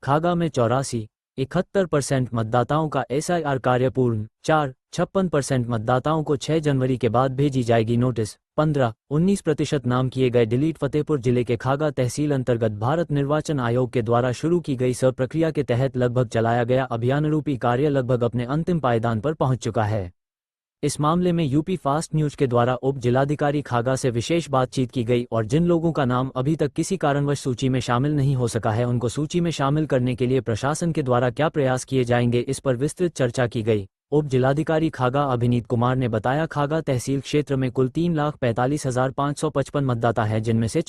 खागा में 81% मतदाताओं का SIR कार्य पूर्ण। 56% मतदाताओं को 6 जनवरी के बाद भेजी जाएगी नोटिस। 19% नाम किए गए डिलीट। फतेहपुर जिले के खागा तहसील अंतर्गत भारत निर्वाचन आयोग के द्वारा शुरू की गई सब प्रक्रिया के तहत लगभग चलाया गया अभियान रूपी कार्य लगभग अपने अंतिम पायदान पर पहुंच चुका है। इस मामले में यूपी फास्ट न्यूज के द्वारा उप जिलाधिकारी खागा से विशेष बातचीत की गई और जिन लोगों का नाम अभी तक किसी कारणवश सूची में शामिल नहीं हो सका है उनको सूची में शामिल करने के लिए प्रशासन के द्वारा क्या प्रयास किए जाएंगे, इस पर विस्तृत चर्चा की गई। उप जिलाधिकारी खागा अभिनीत कुमार ने बताया, खागा तहसील क्षेत्र में कुल 3,45,555 मतदाता हैं, जिनमें से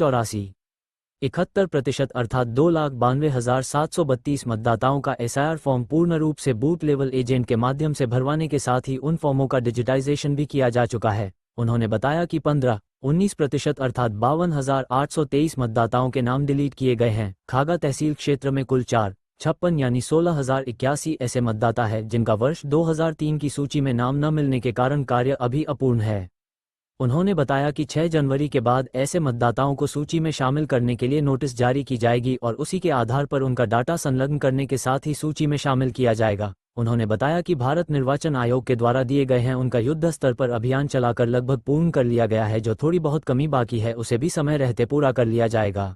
71% अर्थात 2,92,732 मतदाताओं का SIR फॉर्म पूर्ण रूप से बूथ लेवल एजेंट के माध्यम से भरवाने के साथ ही उन फॉर्मों का डिजिटाइजेशन भी किया जा चुका है। उन्होंने बताया कि 19% अर्थात 52,823 मतदाताओं के नाम डिलीट किए गए हैं। खागा तहसील क्षेत्र में कुल 456 यानी 16,081 ऐसे मतदाता है जिनका वर्ष 2003 की सूची में नाम न मिलने के कारण कार्य अभी अपूर्ण है। उन्होंने बताया कि 6 जनवरी के बाद ऐसे मतदाताओं को सूची में शामिल करने के लिए नोटिस जारी की जाएगी और उसी के आधार पर उनका डाटा संलग्न करने के साथ ही सूची में शामिल किया जाएगा। उन्होंने बताया कि भारत निर्वाचन आयोग के द्वारा दिए गए हैं उनका युद्ध स्तर पर अभियान चलाकर लगभग पूर्ण कर लिया गया है, जो थोड़ी बहुत कमी बाकी है उसे भी समय रहते पूरा कर लिया जाएगा।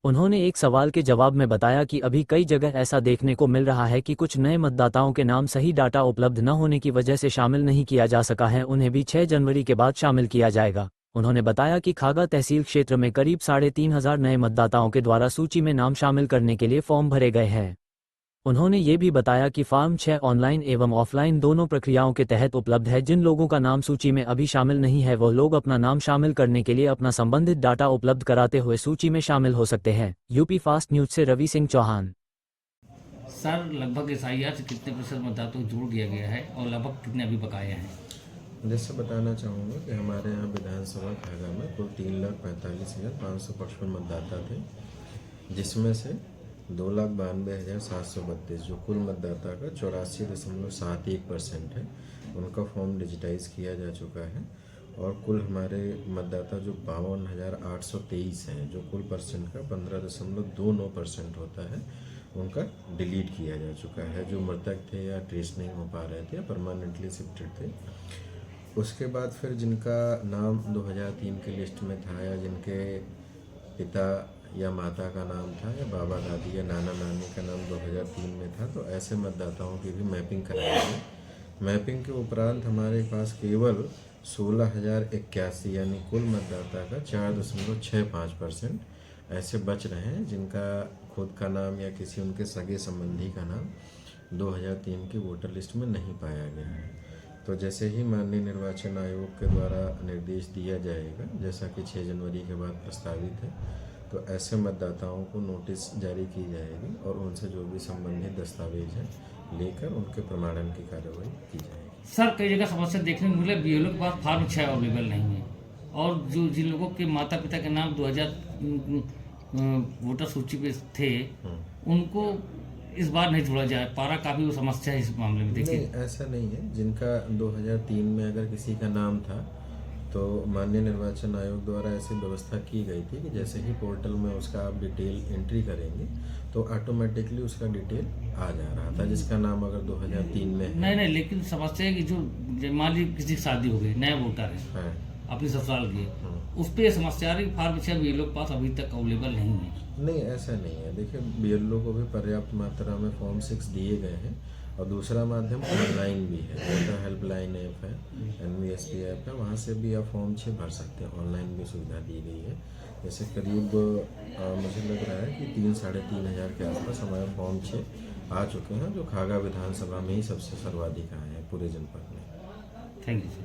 उन्होंने एक सवाल के जवाब में बताया कि अभी कई जगह ऐसा देखने को मिल रहा है कि कुछ नए मतदाताओं के नाम सही डाटा उपलब्ध न होने की वजह से शामिल नहीं किया जा सका है, उन्हें भी 6 जनवरी के बाद शामिल किया जाएगा। उन्होंने बताया कि खागा तहसील क्षेत्र में करीब 3,500 नए मतदाताओं के द्वारा सूची में नाम शामिल करने के लिए फॉर्म भरे गए हैं। उन्होंने ये भी बताया कि फॉर्म 6 ऑनलाइन एवं ऑफलाइन दोनों प्रक्रियाओं के तहत उपलब्ध है। जिन लोगों का नाम सूची में अभी शामिल नहीं है वो लोग अपना नाम शामिल करने के लिए अपना संबंधित डाटा उपलब्ध कराते हुए सूची में शामिल हो सकते हैं। यूपी फास्ट न्यूज से रवि सिंह चौहान। सर, लगभग SIR से कितने प्रतिशत मतदाताओं को जोड़ दिया गया है और लगभग कितने अभी बकाया हैं? जैसे बताना चाहूँगा कि हमारे यहाँ विधानसभा खागा में कुल 3,45,555 मतदाता थे, जिसमें से 2,92,732 जो कुल मतदाता का 84.71% है, उनका फॉर्म डिजिटाइज किया जा चुका है। और कुल हमारे मतदाता जो 52,823 हैं, जो कुल परसेंट का 15.29% होता है, उनका डिलीट किया जा चुका है, जो मृतक थे या ट्रेस नहीं हो पा रहे थे या परमानेंटली शिफ्टेड थे। उसके बाद फिर जिनका नाम 2003 की लिस्ट में था या जिनके पिता या माता का नाम था या बाबा दादी या नाना नानी का नाम 2003 में था, तो ऐसे मतदाताओं की भी मैपिंग कराई गई। मैपिंग के उपरांत हमारे पास केवल 16,081 यानी कुल मतदाता का 4.65% ऐसे बच रहे हैं जिनका खुद का नाम या किसी उनके सगे संबंधी का नाम 2003 की वोटर लिस्ट में नहीं पाया गया है। तो जैसे ही माननीय निर्वाचन आयोग के द्वारा निर्देश दिया जाएगा, जैसा कि 6 जनवरी के बाद प्रस्तावित है, तो ऐसे मतदाताओं को नोटिस जारी की जाएगी और उनसे जो भी संबंधित दस्तावेज हैं लेकर उनके प्रमाणन की कार्रवाई की जाएगी। सर, कई जगह समस्या देखने को मिले, BLO के पास फॉर्म 6 अवेलेबल नहीं है और जो जिन लोगों के माता पिता के नाम 2000 वोटर सूची पे थे उनको इस बार नहीं जोड़ा जाए पारा, काफ़ी वो समस्या है इस मामले में। देखिए, नहीं, ऐसा नहीं है। जिनका 2003 में अगर किसी का नाम था तो माननीय निर्वाचन आयोग द्वारा ऐसी व्यवस्था की गई थी कि जैसे ही पोर्टल में उसका आप डिटेल एंट्री करेंगे तो ऑटोमेटिकली उसका डिटेल आ जा रहा था, जिसका नाम अगर 2003 में है। नहीं, लेकिन समस्या है कि जो मान लीजिए किसी की शादी हो गई, नए वोटर है, अपनी ससुराल की, उस पर समस्या आ रही फॉर्म 6 BLO के पास अभी तक अवेलेबल नहीं है। नहीं, ऐसा नहीं है। देखिए, BLO को भी पर्याप्त मात्रा में फॉर्म 6 दिए गए हैं और दूसरा माध्यम ऑनलाइन भी है। वोटर हेल्पलाइन ऐप है, NVSP ऐप है, वहाँ से भी आप फॉर्म 6 भर सकते हैं। ऑनलाइन भी सुविधा दी गई है। जैसे करीब मुझे लग रहा है कि 3-3.5 हज़ार के आसपास हमारे फॉर्म 6 आ चुके हैं, जो खागा विधानसभा में ही सबसे सर्वाधिक आए हैं पूरे जनपद में। Thank you sir.